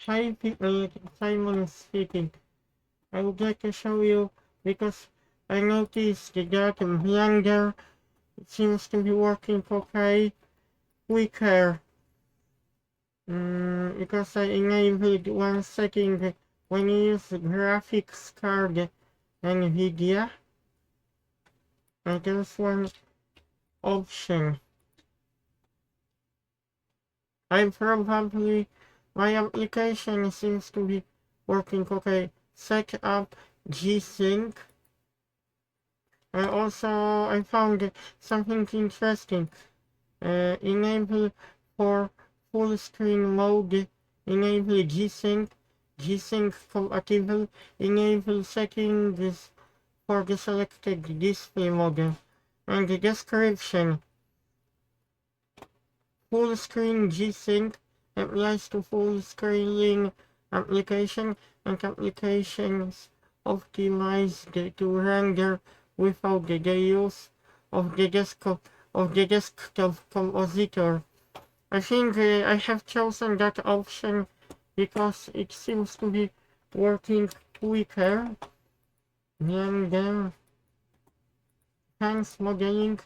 Hi people, Simon speaking. I would like to show you because I noticed that Blender seems to be working okay quicker. Because I enabled one setting when you use graphics card Nvidia. And there's one option. My application seems to be working okay. Set up G-Sync. I found something interesting. Enable for full screen mode, enable G-Sync, G-Sync compatible, enable settings for the selected display model. And the description, full screen G-Sync applies to full screen application and applications optimized to render without the use of the desktop compositor. I think I have chosen that option because it seems to be working quicker than the hands modeling.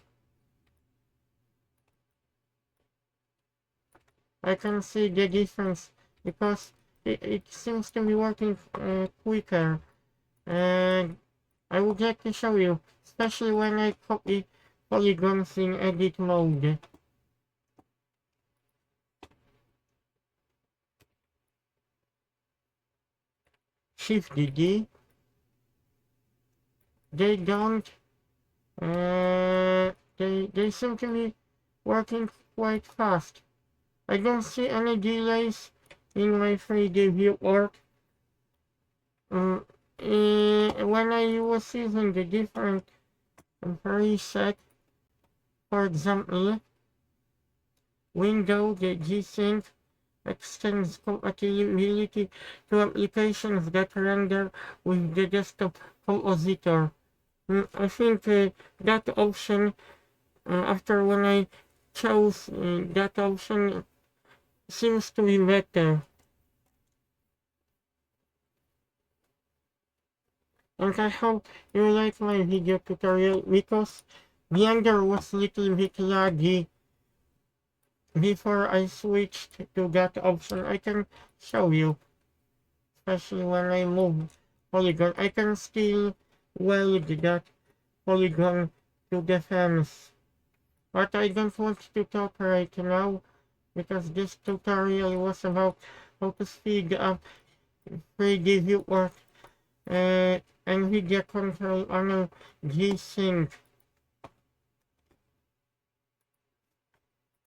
I can see the difference because it seems to be working quicker. And I would like to show you, especially when I copy polygons in edit mode. Shift D. They don't. They seem to be working quite fast. I don't see any delays in my 3D view work. When I was using the different preset, for example, window, the G-Sync extends compatibility to applications that render with the desktop compositor. I think that option, after when I chose that option, seems to be better. And I hope you like my video tutorial because Blender was little bit laggy before I switched to that option. I can show you, especially when I move polygon. I can still weld that polygon to the fence. But I don't want to talk right now because this tutorial was about how to speed up 3D view work. Nvidia Control Panel G-Sync.